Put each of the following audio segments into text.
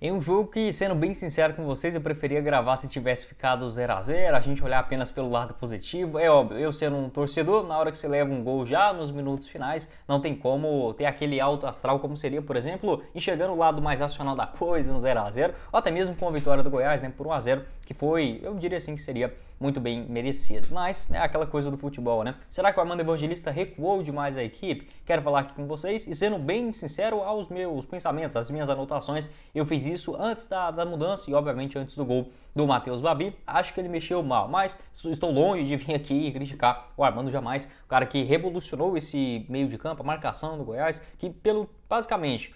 Em um jogo que, sendo bem sincero com vocês, eu preferia gravar se tivesse ficado 0 a 0, a gente olhar apenas pelo lado positivo. É óbvio, eu sendo um torcedor, na hora que você leva um gol já nos minutos finais, não tem como ter aquele alto astral como seria, por exemplo, enxergando o lado mais racional da coisa, um 0 a 0, ou até mesmo com a vitória do Goiás, né, por 1 a 0, que foi, eu diria assim, que seria muito bem merecido. Mas é aquela coisa do futebol, né? Será que o Armando Evangelista recuou demais a equipe? Quero falar aqui com vocês e sendo bem sincero aos meus pensamentos, às minhas anotações, eu fiz isso antes da mudança e obviamente antes do gol do Matheus Babi. Acho que ele mexeu mal, mas estou longe de vir aqui e criticar o Armando jamais, o cara que revolucionou esse meio de campo, a marcação do Goiás, que basicamente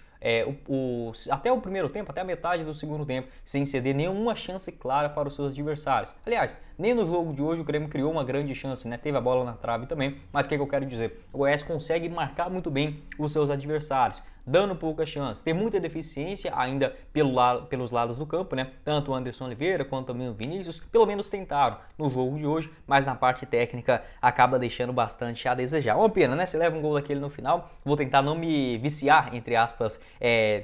até o primeiro tempo, até a metade do segundo tempo, sem ceder nenhuma chance clara para os seus adversários. Aliás, nem no jogo de hoje o Grêmio criou uma grande chance, né? Teve a bola na trave também, mas o que eu quero dizer? O Goiás consegue marcar muito bem os seus adversários, dando pouca chance. Tem muita deficiência ainda pelos lados do campo, né? Tanto o Anderson Oliveira quanto também o Vinícius, pelo menos tentaram no jogo de hoje, mas na parte técnica acaba deixando bastante a desejar. Uma pena, né? Você leva um gol daquele no final, vou tentar não me viciar, entre aspas,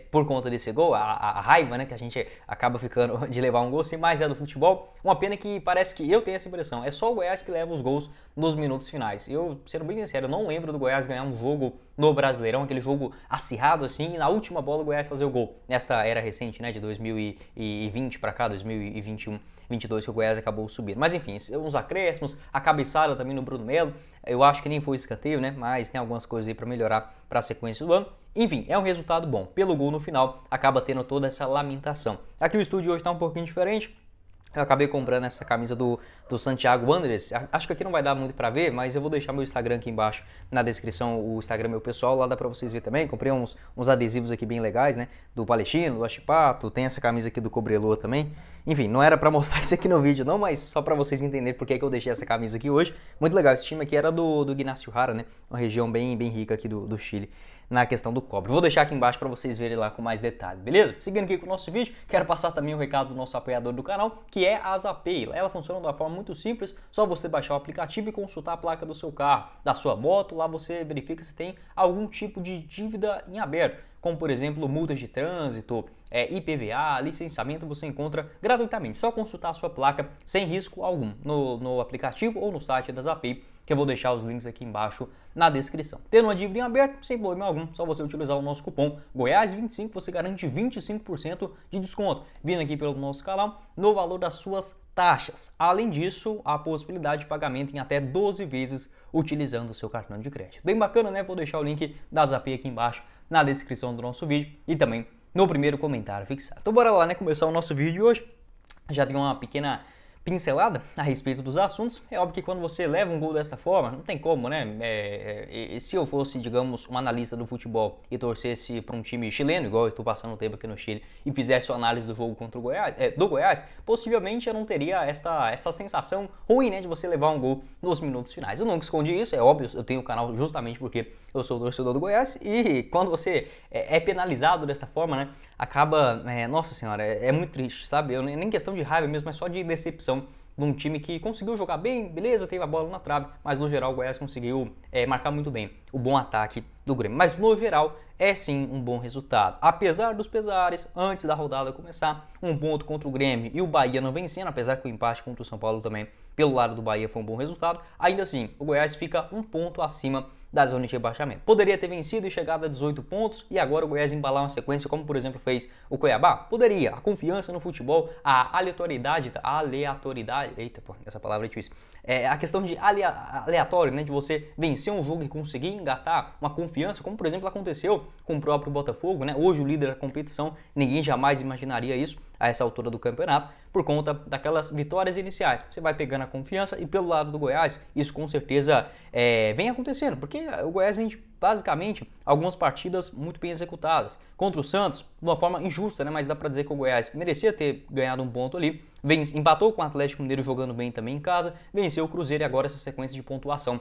por conta desse gol, a raiva, né? Que a gente acaba ficando de levar um gol assim, mas é do futebol. Uma pena que parece que eu tenho essa impressão, é só o Goiás que leva os gols nos minutos finais. Eu, sendo bem sincero, eu não lembro do Goiás ganhar um jogo no Brasileirão, aquele jogo acirrado assim, e na última bola o Goiás fazer o gol. Nesta era recente, né, de 2020 para cá, 2021, 22, que o Goiás acabou subindo. Mas enfim, uns acréscimos, a cabeçada também no Bruno Melo, eu acho que nem foi escanteio, né, mas tem algumas coisas aí para melhorar para a sequência do ano. Enfim, é um resultado bom. Pelo gol no final, acaba tendo toda essa lamentação. Aqui o estúdio hoje está um pouquinho diferente. Eu acabei comprando essa camisa do Santiago Wanderers. Acho que aqui não vai dar muito pra ver, mas eu vou deixar meu Instagram aqui embaixo na descrição, o Instagram meu pessoal, lá dá pra vocês verem também. Comprei uns adesivos aqui bem legais, né? Do Palestino, do Achipato, tem essa camisa aqui do Cobreloa também. Enfim, não era pra mostrar isso aqui no vídeo não, mas só pra vocês entenderem por que eu deixei essa camisa aqui hoje. Muito legal, esse time aqui era do Ignacio Jara, né? Uma região bem rica aqui do Chile, na questão do cobre. Vou deixar aqui embaixo para vocês verem lá com mais detalhe, beleza? Seguindo aqui com o nosso vídeo, quero passar também o recado do nosso apoiador do canal, que é a Zapay. Ela funciona de uma forma muito simples, só você baixar o aplicativo e consultar a placa do seu carro, da sua moto, lá você verifica se tem algum tipo de dívida em aberto, como por exemplo multas de trânsito, IPVA, licenciamento, você encontra gratuitamente, só consultar a sua placa sem risco algum no aplicativo ou no site da Zapay, que eu vou deixar os links aqui embaixo na descrição. Tendo uma dívida em aberto, sem problema algum, só você utilizar o nosso cupom Goiás25, você garante 25% de desconto, vindo aqui pelo nosso canal, no valor das suas taxas. Além disso, a possibilidade de pagamento em até 12 vezes utilizando o seu cartão de crédito. Bem bacana, né? Vou deixar o link da Zapay aqui embaixo na descrição do nosso vídeo e também no primeiro comentário fixado. Então bora lá, né? Começar o nosso vídeo hoje. Já tem uma pequena pincelada a respeito dos assuntos. É óbvio que quando você leva um gol dessa forma, não tem como, né? Se eu fosse, digamos, um analista do futebol e torcesse para um time chileno, igual eu estou passando o tempo aqui no Chile, e fizesse a análise do jogo contra o Goiás, do Goiás, possivelmente eu não teria essa sensação ruim, né, de você levar um gol nos minutos finais. Eu nunca escondi isso, é óbvio, eu tenho o canal justamente porque eu sou torcedor do Goiás, e quando você é penalizado dessa forma, né, acaba, nossa senhora, é muito triste, sabe? Nem questão de raiva mesmo, mas só de decepção de um time que conseguiu jogar bem, beleza, teve a bola na trave, mas no geral o Goiás conseguiu marcar muito bem o bom ataque do Grêmio. Mas no geral é sim um bom resultado. Apesar dos pesares, antes da rodada começar, um ponto contra o Grêmio e o Bahia não vencendo, apesar que o empate contra o São Paulo também, pelo lado do Bahia, foi um bom resultado, ainda assim o Goiás fica um ponto acima da zona de rebaixamento. Poderia ter vencido e chegado a 18 pontos e agora o Goiás embalar uma sequência como por exemplo fez o Cuiabá? Poderia. A confiança no futebol, a aleatoriedade, eita pô, essa palavra é difícil. A questão de aleatório, né, de você vencer um jogo e conseguir engatar uma confiança, como por exemplo aconteceu com o próprio Botafogo, né? Hoje o líder da competição, ninguém jamais imaginaria isso a essa altura do campeonato, por conta daquelas vitórias iniciais. Você vai pegando a confiança e pelo lado do Goiás, isso com certeza vem acontecendo, porque o Goiás vem basicamente algumas partidas muito bem executadas. Contra o Santos, de uma forma injusta, né? Mas dá pra dizer que o Goiás merecia ter ganhado um ponto ali, empatou com o Atlético Mineiro jogando bem também em casa, venceu o Cruzeiro e agora essa sequência de pontuação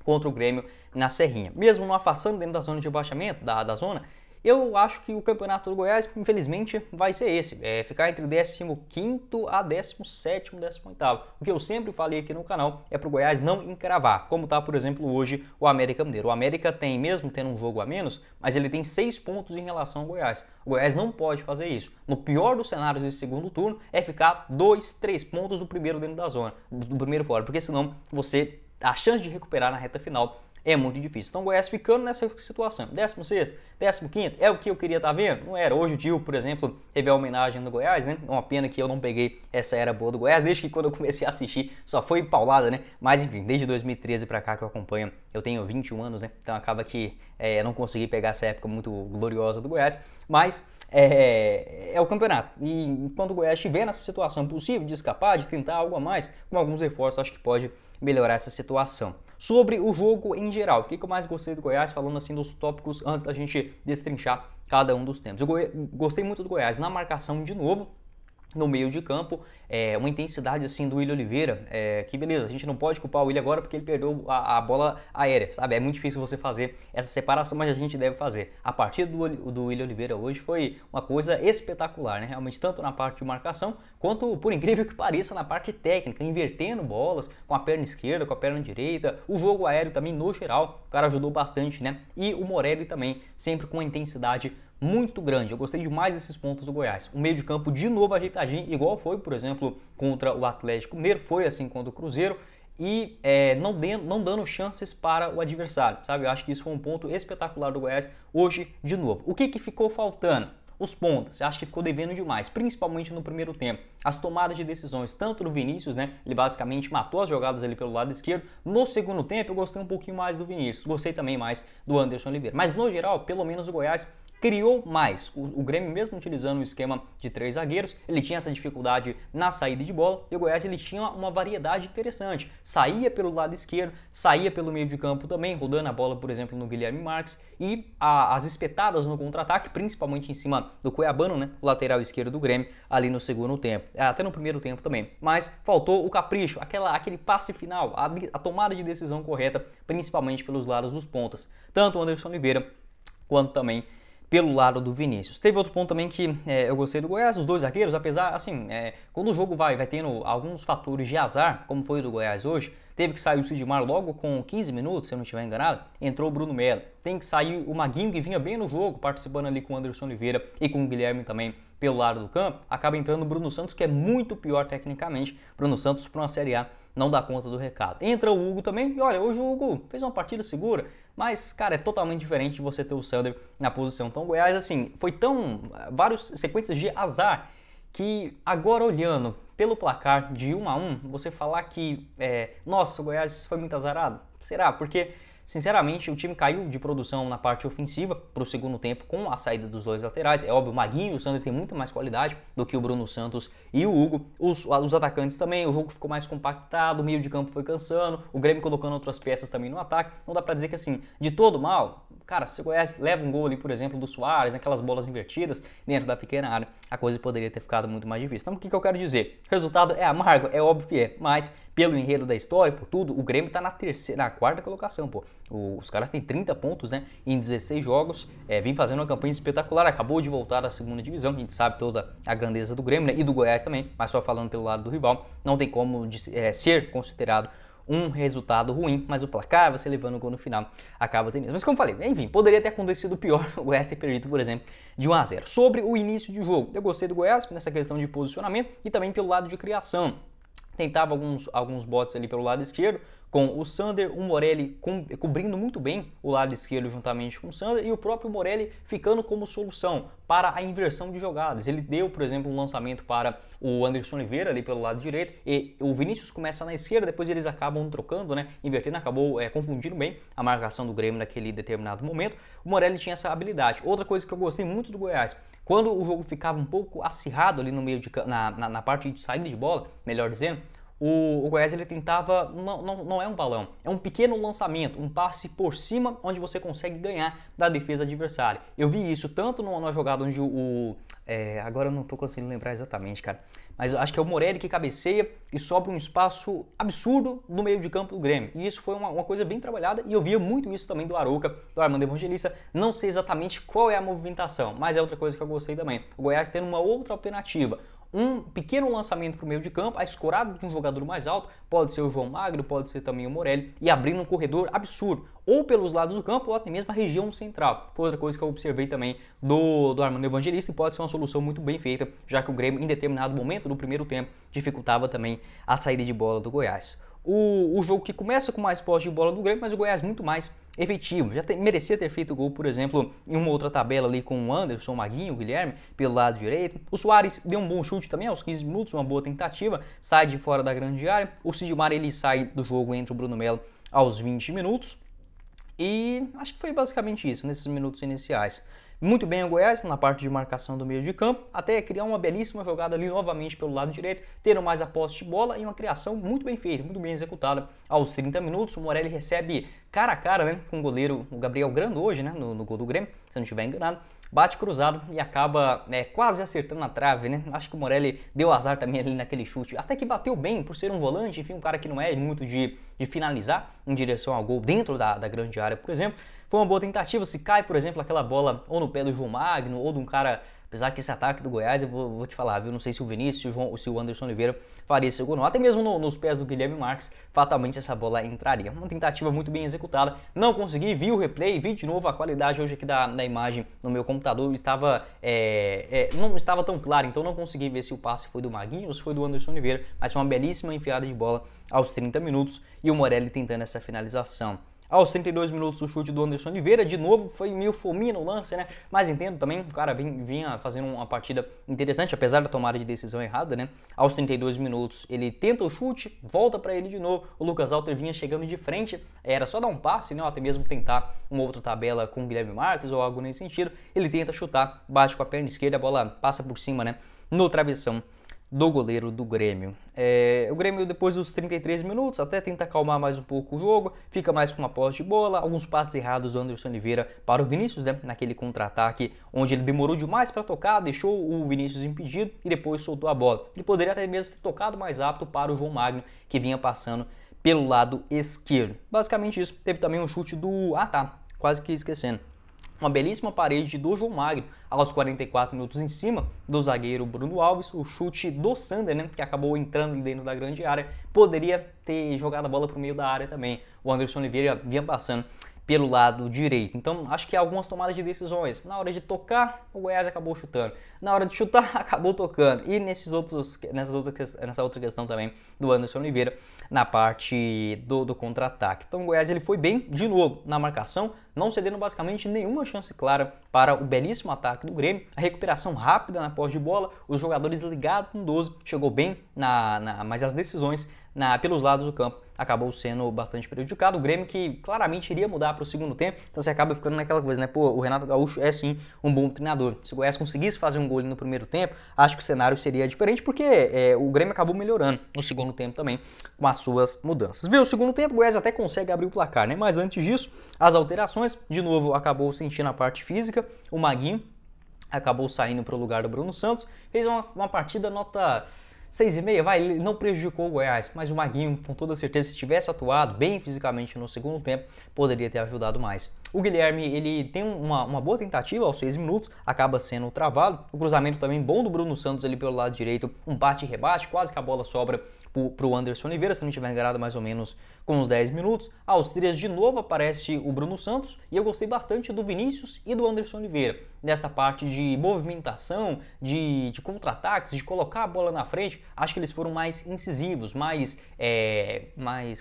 contra o Grêmio na Serrinha. Mesmo não afastando dentro da zona de rebaixamento, da zona, Eu acho que o campeonato do Goiás, infelizmente, vai ser esse, ficar entre 15º a 17º, 18º. O que eu sempre falei aqui no canal é pro Goiás não encravar, como tá, por exemplo, hoje o América Mineiro. O América tem, mesmo tendo um jogo a menos, mas ele tem 6 pontos em relação ao Goiás. O Goiás não pode fazer isso. No pior dos cenários desse segundo turno, é ficar 2, 3 pontos do primeiro dentro da zona, do primeiro fora, porque senão a chance de recuperar na reta final é muito difícil. Então o Goiás ficando nessa situação, 16º, 15º, é o que eu queria estar vendo? Não era. Hoje o Tio, por exemplo, teve a homenagem do Goiás, né? É uma pena que eu não peguei essa era boa do Goiás, desde que quando eu comecei a assistir só foi paulada, né? Mas enfim, desde 2013 pra cá que eu acompanho, eu tenho 21 anos, né? Então acaba que não consegui pegar essa época muito gloriosa do Goiás, mas é o campeonato. E enquanto o Goiás estiver nessa situação possível de escapar, de tentar algo a mais, com alguns reforços, acho que pode melhorar essa situação. Sobre o jogo em geral, o que eu mais gostei do Goiás, falando assim dos tópicos antes da gente destrinchar cada um dos temas. Eu gostei muito do Goiás na marcação de novo, no meio de campo, uma intensidade assim do Willian Oliveira, que beleza, a gente não pode culpar o Willian agora porque ele perdeu a bola aérea, sabe? É muito difícil você fazer essa separação, mas a gente deve fazer. A partida do Willian Oliveira hoje foi uma coisa espetacular, né? Realmente, tanto na parte de marcação, quanto, por incrível que pareça, na parte técnica, invertendo bolas com a perna esquerda, com a perna direita, o jogo aéreo também, no geral, o cara ajudou bastante, né? E o Morelli também, sempre com uma intensidade muito grande. Eu gostei demais desses pontos do Goiás. O meio de campo de novo ajeitadinho, igual foi, por exemplo, contra o Atlético Mineiro, foi assim contra o Cruzeiro, e não dando chances para o adversário, sabe? Eu acho que isso foi um ponto espetacular do Goiás hoje de novo. O que ficou faltando? Os pontas, acho que ficou devendo demais, principalmente no primeiro tempo. As tomadas de decisões, tanto do Vinícius, né? Ele basicamente matou as jogadas ali pelo lado esquerdo. No segundo tempo, eu gostei um pouquinho mais do Vinícius, gostei também mais do Anderson Oliveira. Mas no geral, pelo menos o Goiás criou mais. O Grêmio, mesmo utilizando o esquema de 3 zagueiros, ele tinha essa dificuldade na saída de bola, e o Goiás ele tinha uma variedade interessante. Saía pelo lado esquerdo, saía pelo meio de campo também, rodando a bola, por exemplo, no Guilherme Marques, e as espetadas no contra-ataque, principalmente em cima do Cuiabano, né, o lateral esquerdo do Grêmio, ali no segundo tempo, até no primeiro tempo também. Mas faltou o capricho, aquele passe final, a tomada de decisão correta, principalmente pelos lados dos pontas, tanto o Anderson Oliveira quanto também pelo lado do Vinícius. Teve outro ponto também que eu gostei do Goiás, os dois zagueiros, apesar, assim, quando o jogo vai tendo alguns fatores de azar, como foi o do Goiás hoje, teve que sair o Sidmar logo com 15 minutos, se eu não estiver enganado, entrou o Bruno Melo. Tem que sair o Maguinho, que vinha bem no jogo, participando ali com o Anderson Oliveira e com o Guilherme também pelo lado do campo. Acaba entrando o Bruno Santos, que é muito pior tecnicamente. Bruno Santos, para uma Série A, não dá conta do recado. Entra o Hugo também, e olha, hoje o Hugo fez uma partida segura, mas, cara, é totalmente diferente de você ter o Sander na posição. Então o Goiás, assim, foi várias sequências de azar, que agora olhando pelo placar de 1-1, você falar que, nossa, o Goiás foi muito azarado? Será? Porque, sinceramente, o time caiu de produção na parte ofensiva para o segundo tempo com a saída dos dois laterais. É óbvio, o Maguinho e o Sander têm muito mais qualidade do que o Bruno Santos e o Hugo. Os atacantes também, o jogo ficou mais compactado, o meio de campo foi cansando, o Grêmio colocando outras peças também no ataque. Não dá para dizer que, assim, de todo mal, cara, se o Goiás leva um gol ali, por exemplo, do Soares, naquelas bolas invertidas dentro da pequena área, a coisa poderia ter ficado muito mais difícil. Então, o que eu quero dizer? O resultado é amargo, é óbvio que é, mas pelo enredo da história, por tudo, o Grêmio tá na quarta colocação, pô. Os caras têm 30 pontos, né, em 16 jogos, vem fazendo uma campanha espetacular, acabou de voltar da segunda divisão, a gente sabe toda a grandeza do Grêmio, né, e do Goiás também, mas só falando pelo lado do rival, não tem como ser considerado um resultado ruim, mas o placar, você levando o gol no final, acaba tendo. Mas como eu falei, enfim, poderia ter acontecido pior, o Goiás ter perdido, por exemplo, de 1-0. Sobre o início de jogo, eu gostei do Goiás nessa questão de posicionamento e também pelo lado de criação. Tentava alguns botes ali pelo lado esquerdo, com o Sander, o Morelli cobrindo muito bem o lado esquerdo juntamente com o Sander, e o próprio Morelli ficando como solução para a inversão de jogadas. Ele deu, por exemplo, um lançamento para o Anderson Oliveira ali pelo lado direito, e o Vinícius começa na esquerda, depois eles acabam trocando, né, invertendo, acabou confundindo bem a marcação do Grêmio naquele determinado momento. O Morelli tinha essa habilidade. Outra coisa que eu gostei muito do Goiás, quando o jogo ficava um pouco acirrado ali no meio na parte de saída de bola, melhor dizendo, o Goiás ele tentava, não é um balão, é um pequeno lançamento, um passe por cima onde você consegue ganhar da defesa adversária. Eu vi isso tanto numa jogada onde Agora eu não tô conseguindo lembrar exatamente, cara. Mas eu acho que é o Morelli que cabeceia e sobra um espaço absurdo no meio de campo do Grêmio. E isso foi uma coisa bem trabalhada e eu via muito isso também do Arouca, do Armando Evangelista. Não sei exatamente qual é a movimentação, mas é outra coisa que eu gostei também. O Goiás tendo uma outra alternativa. Um pequeno lançamento para o meio de campo, a escorada de um jogador mais alto, pode ser o João Magno, pode ser também o Morelli, e abrindo um corredor absurdo, ou pelos lados do campo, ou até mesmo a região central. Foi outra coisa que eu observei também do Armando Evangelista, e pode ser uma solução muito bem feita, já que o Grêmio, em determinado momento do primeiro tempo, dificultava também a saída de bola do Goiás. O jogo que começa com mais posse de bola do Grêmio, mas o Goiás muito mais efetivo. Merecia ter feito gol, por exemplo, em uma outra tabela ali com o Anderson, o Maguinho, o Guilherme, pelo lado direito. O Soares deu um bom chute também aos 15 minutos, uma boa tentativa, sai de fora da grande área. O Sidmar, ele sai do jogo entre o Bruno Melo aos 20 minutos. E acho que foi basicamente isso, nesses minutos iniciais. Muito bem o Goiás na parte de marcação do meio de campo, até criar uma belíssima jogada ali novamente pelo lado direito, tendo mais a posse de bola e uma criação muito bem feita, muito bem executada. Aos 30 minutos, o Morelli recebe cara a cara, né, com o goleiro, o Gabriel Grando hoje, né, no gol do Grêmio, se eu não estiver enganado. Bate cruzado e acaba quase acertando na trave, né? Acho que o Morelli deu azar também ali naquele chute. Até que bateu bem por ser um volante, enfim, um cara que não é muito de finalizar em direção ao gol dentro da grande área, por exemplo. Foi uma boa tentativa. Se cai, por exemplo, aquela bola ou no pé do João Magno ou de um cara... Apesar que esse ataque do Goiás, eu vou te falar, viu? Não sei se o Vinícius se o Anderson Oliveira faria esse gol não. Até mesmo nos pés do Guilherme Marques, fatalmente essa bola entraria. Uma tentativa muito bem executada. Não consegui, vi o replay, vi de novo a qualidade hoje aqui da imagem no meu computador. Não estava tão claro, então não consegui ver se o passe foi do Maguinho ou se foi do Anderson Oliveira. Mas foi uma belíssima enfiada de bola aos 30 minutos e o Morelli tentando essa finalização. Aos 32 minutos o chute do Anderson Oliveira, de novo, foi meio fominha no lance, né? Mas entendo também, o cara vinha fazendo uma partida interessante, apesar da tomada de decisão errada, né? Aos 32 minutos ele tenta o chute, volta para ele de novo, o Lucas Alter vinha chegando de frente, era só dar um passe, né? Ou até mesmo tentar uma outra tabela com o Guilherme Marques ou algo nesse sentido. Ele tenta chutar, bate com a perna esquerda, a bola passa por cima, né? No travessão do goleiro do Grêmio. O Grêmio, depois dos 33 minutos, até tenta acalmar mais um pouco o jogo, fica mais com uma posse de bola, alguns passes errados do Anderson Oliveira para o Vinícius, né, naquele contra-ataque, onde ele demorou demais para tocar, deixou o Vinícius impedido e depois soltou a bola. Ele poderia até mesmo ter tocado mais rápido para o João Magno, que vinha passando pelo lado esquerdo. Basicamente isso. Teve também um chute do... quase que esquecendo. Uma belíssima parede do João Magno aos 44 minutos em cima do zagueiro Bruno Alves. O chute do Sander, né, que acabou entrando dentro da grande área, poderia ter jogado a bola para o meio da área também. O Anderson Oliveira vinha passando pelo lado direito. Então, acho que algumas tomadas de decisões. Na hora de tocar, o Goiás acabou chutando. Na hora de chutar, acabou tocando. E nessa outra questão também do Anderson Oliveira, na parte do contra-ataque. Então, o Goiás ele foi bem, de novo, na marcação, não cedendo basicamente nenhuma chance clara para o belíssimo ataque do Grêmio. A recuperação rápida na posse de bola, os jogadores ligados no 12, chegou bem, mas as decisões pelos lados do campo acabou sendo bastante prejudicado. O Grêmio que claramente iria mudar para o segundo tempo, então você acaba ficando naquela coisa, né? Pô, o Renato Gaúcho é sim um bom treinador. Se o Goiás conseguisse fazer um gol no primeiro tempo, acho que o cenário seria diferente, porque o Grêmio acabou melhorando no segundo tempo também com as suas mudanças. Viu? O segundo tempo o Goiás até consegue abrir o placar, né? Mas antes disso, as alterações, de novo, acabou sentindo a parte física. O Maguinho acabou saindo para o lugar do Bruno Santos, fez uma partida nota 6,5, ele não prejudicou o Goiás, mas o Maguinho, com toda certeza, se tivesse atuado bem fisicamente no segundo tempo, poderia ter ajudado mais. O Guilherme, ele tem uma boa tentativa aos 6 minutos, acaba sendo travado. O cruzamento também bom do Bruno Santos ali pelo lado direito, um bate e rebate, quase que a bola sobra para o Anderson Oliveira, se não tiver enganado, mais ou menos com uns 10 minutos. Aos 3 de novo aparece o Bruno Santos e eu gostei bastante do Vinícius e do Anderson Oliveira. Nessa parte de movimentação, de contra-ataques, de colocar a bola na frente, acho que eles foram mais incisivos, mais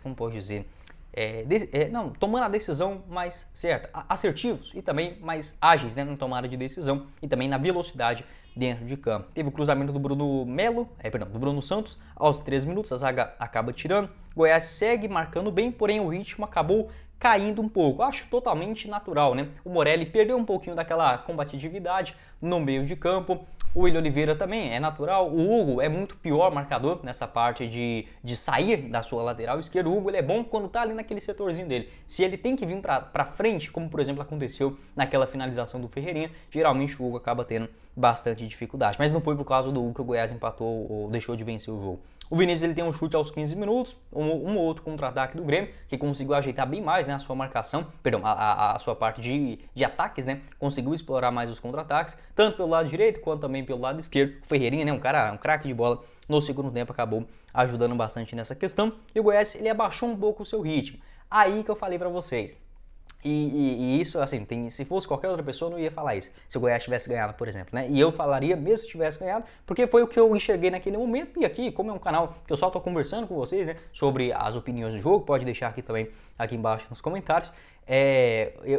como pode dizer... tomando a decisão mais certa, assertivos e também mais ágeis, né, na tomada de decisão e também na velocidade dentro de campo. Teve o cruzamento do Bruno do Bruno Santos aos 3 minutos, a zaga acaba tirando. Goiás segue marcando bem, porém o ritmo acabou caindo um pouco. Acho totalmente natural, né? O Morelli perdeu um pouquinho daquela combatividade no meio de campo. O William Oliveira também é natural. O Hugo é muito pior marcador nessa parte de sair da sua lateral esquerda. O Hugo ele é bom quando tá ali naquele setorzinho dele. Se ele tem que vir para frente, como por exemplo aconteceu naquela finalização do Ferreirinha, geralmente o Hugo acaba tendo bastante dificuldade. Mas não foi por causa do Hugo que o Goiás empatou ou deixou de vencer o jogo. O Vinícius ele tem um chute aos 15 minutos, um ou outro contra-ataque do Grêmio, que conseguiu ajeitar bem mais, né, a sua marcação, perdão, a sua parte de ataques, né, conseguiu explorar mais os contra-ataques, tanto pelo lado direito quanto também pelo lado esquerdo. O Ferreirinha, né, um craque de bola, no segundo tempo acabou ajudando bastante nessa questão, e o Goiás ele abaixou um pouco o seu ritmo. Aí que eu falei pra vocês. E isso, assim, se fosse qualquer outra pessoa, não ia falar isso. Se o Goiás tivesse ganhado, por exemplo, né? E eu falaria mesmo se tivesse ganhado, porque foi o que eu enxerguei naquele momento. E aqui, como é um canal que eu só tô conversando com vocês, né? Sobre as opiniões do jogo, pode deixar aqui também, aqui embaixo nos comentários.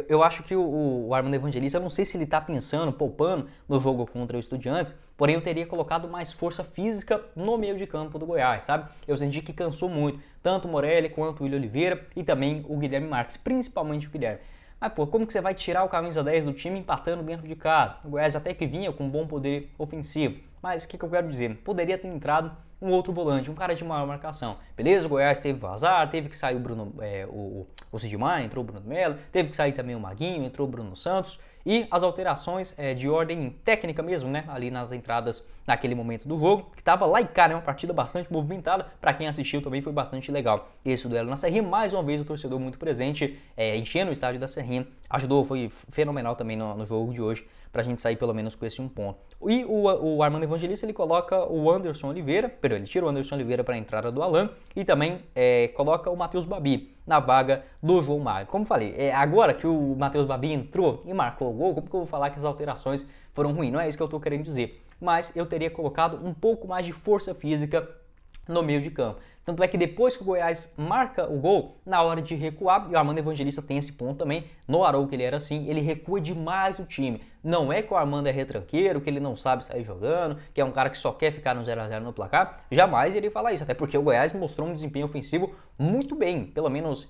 Eu acho que o Armando Evangelista, eu não sei se ele tá pensando, poupando no jogo contra o Estudiantes, porém eu teria colocado mais força física no meio de campo do Goiás, sabe? Eu senti que cansou muito, tanto o Morelli quanto o William Oliveira e também o Guilherme Marques, principalmente o Guilherme. Mas, pô, como que você vai tirar o camisa 10 do time empatando dentro de casa? O Goiás até que vinha com um bom poder ofensivo, mas o que eu quero dizer? Poderia ter entrado um outro volante, um cara de maior marcação. Beleza, o Goiás teve vazar, teve que sair o Bruno, o Sidmar, entrou o Bruno Melo, teve que sair também o Maguinho, entrou o Bruno Santos. E as alterações de ordem técnica mesmo, né? Ali nas entradas naquele momento do jogo, que tava lá e cá, né? Uma partida bastante movimentada. Para quem assistiu também foi bastante legal. Esse duelo na Serrinha, mais uma vez o torcedor muito presente, enchendo o estádio da Serrinha. Ajudou, foi fenomenal também no jogo de hoje, pra gente sair pelo menos com esse um ponto. E o Armando Evangelista, ele coloca o Anderson Oliveira, perdão, ele tira o Anderson Oliveira para a entrada do Alan e também coloca o Matheus Babi na vaga do João Mário. Como falei, agora que o Matheus Babi entrou e marcou o gol, como que eu vou falar que as alterações foram ruins? Não é isso que eu tô querendo dizer. Mas eu teria colocado um pouco mais de força física no meio de campo. Tanto é que depois que o Goiás marca o gol, na hora de recuar, e o Armando Evangelista tem esse ponto também, no Arouca ele era assim, ele recua demais o time. Não é que o Armando é retranqueiro, que ele não sabe sair jogando, que é um cara que só quer ficar no 0 a 0 no placar, jamais ele fala isso, até porque o Goiás mostrou um desempenho ofensivo muito bem, pelo menos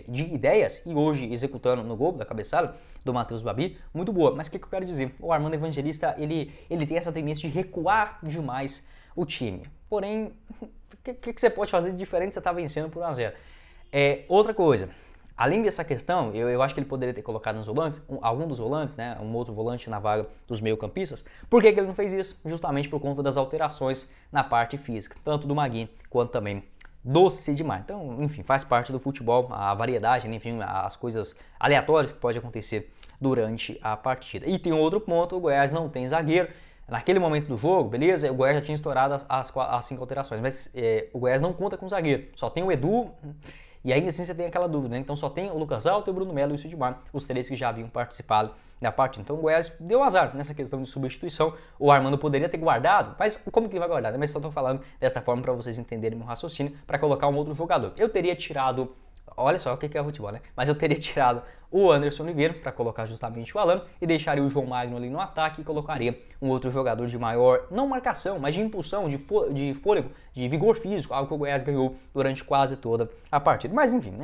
de ideias, e hoje executando no gol da cabeçada do Matheus Babi, muito boa. Mas o que eu quero dizer? O Armando Evangelista, ele tem essa tendência de recuar demais o time. Porém, o que você pode fazer de diferente se você está vencendo por 1 a 0? Outra coisa, além dessa questão, eu acho que ele poderia ter colocado nos volantes, algum dos volantes, né, um outro volante na vaga dos meio-campistas. Por que ele não fez isso? Justamente por conta das alterações na parte física, tanto do Maguinho quanto também do Sidmar. Então, enfim, faz parte do futebol, a variedade, enfim, as coisas aleatórias que pode acontecer durante a partida. E tem outro ponto, o Goiás não tem zagueiro. Naquele momento do jogo, beleza, o Goiás já tinha estourado as 5 alterações, mas o Goiás não conta com zagueiro, só tem o Edu, e ainda assim você tem aquela dúvida, né? Então só tem o Lucas Alto, o Bruno Melo e o Sidmar, os 3 que já haviam participado da partida. Então o Goiás deu azar nessa questão de substituição, o Armando poderia ter guardado, mas como que ele vai guardar? Mas só estou falando dessa forma para vocês entenderem meu raciocínio, para colocar um outro jogador. Eu teria tirado... Olha só o que é futebol, né? Mas eu teria tirado o Anderson Oliveira para colocar justamente o Alan e deixaria o João Magno ali no ataque e colocaria um outro jogador de maior, não marcação, mas de impulsão, de fôlego, de vigor físico, algo que o Goiás ganhou durante quase toda a partida. Mas enfim,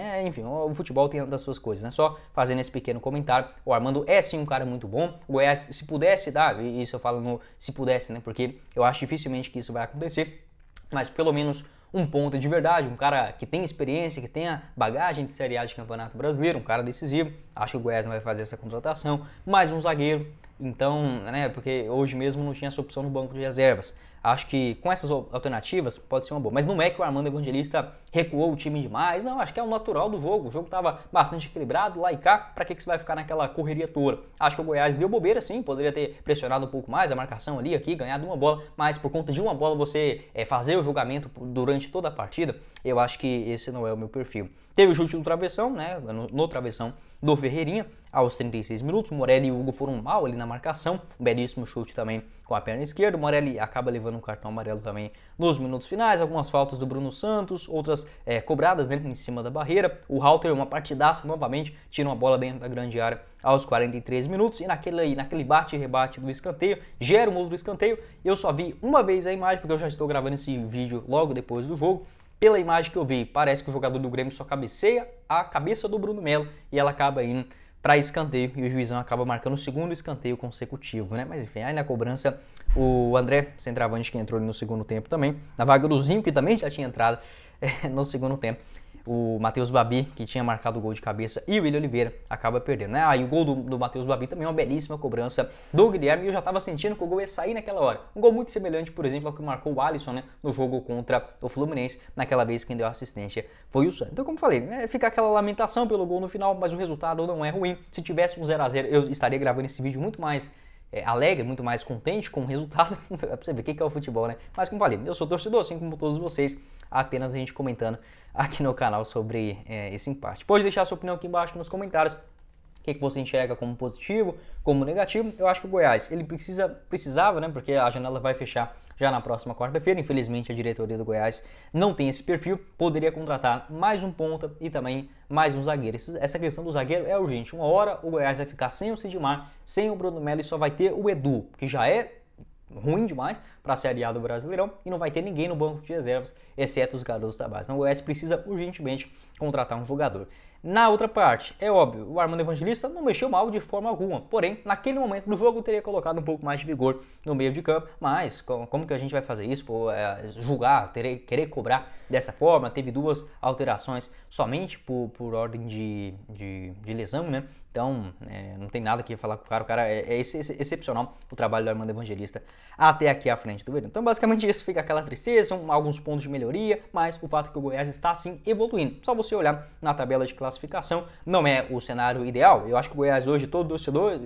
o futebol tem das suas coisas, né? Só fazendo esse pequeno comentário, o Armando é sim um cara muito bom, o Goiás, se pudesse dar, e isso eu falo no se pudesse, né? Porque eu acho dificilmente que isso vai acontecer, mas pelo menos um ponto de verdade, um cara que tem experiência, que tenha bagagem de Série A de Campeonato Brasileiro, um cara decisivo. Acho que o Goiás não vai fazer essa contratação. Mais um zagueiro, então, né, porque hoje mesmo não tinha essa opção no banco de reservas. Acho que com essas alternativas pode ser uma boa. Mas não é que o Armando Evangelista recuou o time demais. Não, acho que é o natural do jogo. O jogo estava bastante equilibrado, lá e cá. Pra que você vai ficar naquela correria toda? Acho que o Goiás deu bobeira, sim. Poderia ter pressionado um pouco mais a marcação ali, aqui, ganhado uma bola. Mas por conta de uma bola você fazer o julgamento durante toda a partida, eu acho que esse não é o meu perfil. Teve o chute no travessão, né, no travessão do Ferreirinha, aos 36 minutos. O Morelli e o Hugo foram mal ali na marcação. Um belíssimo chute também com a perna esquerda. O Morelli acaba levando um cartão amarelo também nos minutos finais. Algumas faltas do Bruno Santos, outras cobradas, né, em cima da barreira. O Halter, uma partidaça novamente, tira uma bola dentro da grande área aos 43 minutos. E naquele bate e rebate do escanteio, gera um outro escanteio. Eu só vi uma vez a imagem, porque eu já estou gravando esse vídeo logo depois do jogo. pela imagem que eu vi, parece que o jogador do Grêmio só cabeceia a cabeça do Bruno Melo e ela acaba indo para escanteio e o juizão acaba marcando o segundo escanteio consecutivo, né? Mas enfim, aí na cobrança o André, centroavante, que entrou ali no segundo tempo também, na vaga do Zinho, que também já tinha entrado no segundo tempo. O Matheus Babi, que tinha marcado o gol de cabeça, e o William Oliveira acaba perdendo, né? Aí o gol do Matheus Babi também é uma belíssima cobrança do Guilherme, e eu já estava sentindo que o gol ia sair naquela hora. Um gol muito semelhante, por exemplo, ao que marcou o Alisson, né? No jogo contra o Fluminense, naquela vez quem deu a assistência foi o Santos. Então, como falei, fica aquela lamentação pelo gol no final, mas o resultado não é ruim. Se tivesse um 0-0, eu estaria gravando esse vídeo muito mais alegre, muito mais contente com o resultado, pra você ver o que é o futebol, né? Mas como falei, eu sou torcedor, assim como todos vocês, apenas a gente comentando aqui no canal sobre esse empate. Pode deixar sua opinião aqui embaixo nos comentários. O que você enxerga como positivo, como negativo? Eu acho que o Goiás, ele precisava, né? Porque a janela vai fechar já na próxima quarta-feira. Infelizmente, a diretoria do Goiás não tem esse perfil. Poderia contratar mais um ponta e também mais um zagueiro. Essa questão do zagueiro é urgente. Uma hora o Goiás vai ficar sem o Sidmar, sem o Bruno Melo e só vai ter o Edu, que já é ruim demais para a Série A do Brasileirão e não vai ter ninguém no banco de reservas, exceto os garotos da base. Então o Goiás precisa urgentemente contratar um jogador. Na outra parte, é óbvio, o Armando Evangelista não mexeu mal de forma alguma, porém, naquele momento do jogo teria colocado um pouco mais de vigor no meio de campo, mas como que a gente vai fazer isso? Julgar, querer cobrar dessa forma? Teve duas alterações somente por ordem de lesão, né? Então, não tem nada que falar com o cara é excepcional o trabalho do Armando Evangelista até aqui à frente do Verdão. Então, basicamente, isso fica aquela tristeza, alguns pontos de melhoria, mas o fato é que o Goiás está, sim, evoluindo. Só você olhar na tabela de classificação, não é o cenário ideal. Eu acho que o Goiás hoje, todo torcedor,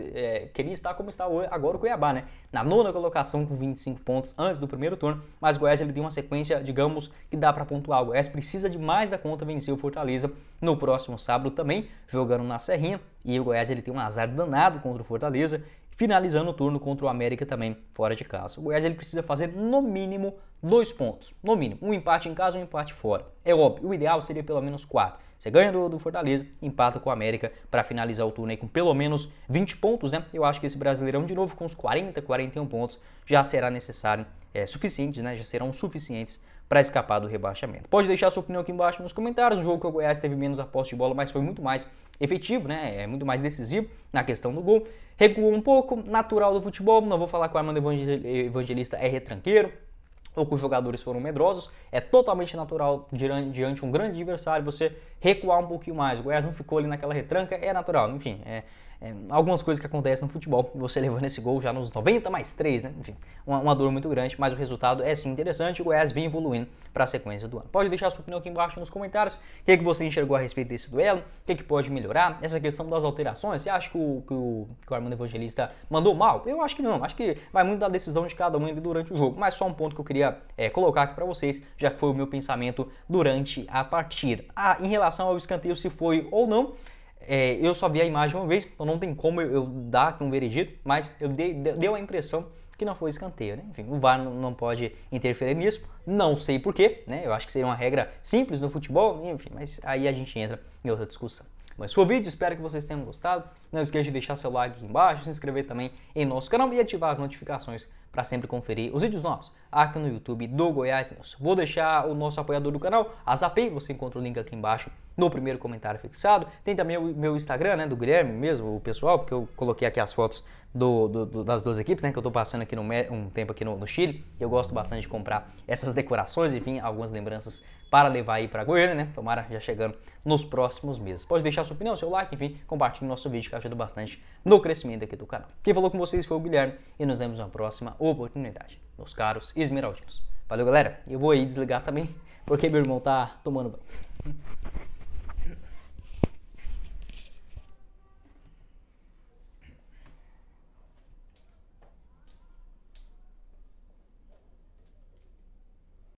queria estar como está agora o Cuiabá, né? Na nona colocação com 25 pontos antes do primeiro turno, mas o Goiás ele tem uma sequência, digamos, que dá para pontuar. O Goiás precisa de mais da conta vencer o Fortaleza no próximo sábado também, jogando na Serrinha, e o Goiás ele tem um azar danado contra o Fortaleza, finalizando o turno contra o América também fora de casa. O Goiás ele precisa fazer no mínimo 2 pontos, no mínimo, um empate em casa e um empate fora. É óbvio, o ideal seria pelo menos 4. Você ganha do Fortaleza, empata com o América para finalizar o turno aí com pelo menos 20 pontos, né? Eu acho que esse Brasileirão, de novo, com uns 40, 41 pontos, já será necessário, suficientes, né? Já serão suficientes para escapar do rebaixamento. Pode deixar sua opinião aqui embaixo nos comentários. Um jogo que o Goiás teve menos a posse de bola, mas foi muito mais efetivo, né? Muito mais decisivo na questão do gol. Recuou um pouco, natural do futebol. Não vou falar que o Armando Evangelista é retranqueiro ou que os jogadores foram medrosos. É totalmente natural diante de um grande adversário você recuar um pouquinho mais. O Goiás não ficou ali naquela retranca, é natural. Enfim, algumas coisas que acontecem no futebol, você levando esse gol já nos 90 mais 3, né? Enfim, uma dor muito grande, mas o resultado é sim interessante. O Goiás vem evoluindo para a sequência do ano. Pode deixar sua opinião aqui embaixo nos comentários. O que você enxergou a respeito desse duelo? O que pode melhorar? Essa questão das alterações, você acha que o Armando Evangelista mandou mal? Eu acho que não. Acho que vai muito da decisão de cada um ali durante o jogo. Mas só um ponto que eu queria colocar aqui para vocês, já que foi o meu pensamento durante a partida. Em relação ao escanteio, se foi ou não, eu só vi a imagem uma vez, então não tem como eu dar aqui um veredito, mas deu a impressão que não foi escanteio, né? Enfim, o VAR não pode interferir nisso, não sei porquê, né? Eu acho que seria uma regra simples no futebol, enfim, mas aí a gente entra em outra discussão. Mas foi o vídeo, espero que vocês tenham gostado. Não esqueça de deixar seu like aqui embaixo, se inscrever também em nosso canal e ativar as notificações para sempre conferir os vídeos novos aqui no YouTube do Goiás News. Vou deixar o nosso apoiador do canal, a Zapay, você encontra o link aqui embaixo no primeiro comentário fixado. Tem também o meu Instagram, né, do Guilherme mesmo, o pessoal, porque eu coloquei aqui as fotos das duas equipes, né, que eu tô passando aqui um tempo aqui no Chile. Eu gosto bastante de comprar essas decorações, enfim, algumas lembranças para levar aí para Goiânia, né? Tomara já chegando nos próximos meses. Pode deixar sua opinião, seu like, enfim, compartilhe o nosso vídeo que ajuda bastante no crescimento aqui do canal. Quem falou com vocês foi o Guilherme e nos vemos na próxima oportunidade, meus caros esmeraldinos. Valeu, galera. Eu vou aí desligar também, porque meu irmão tá tomando banho.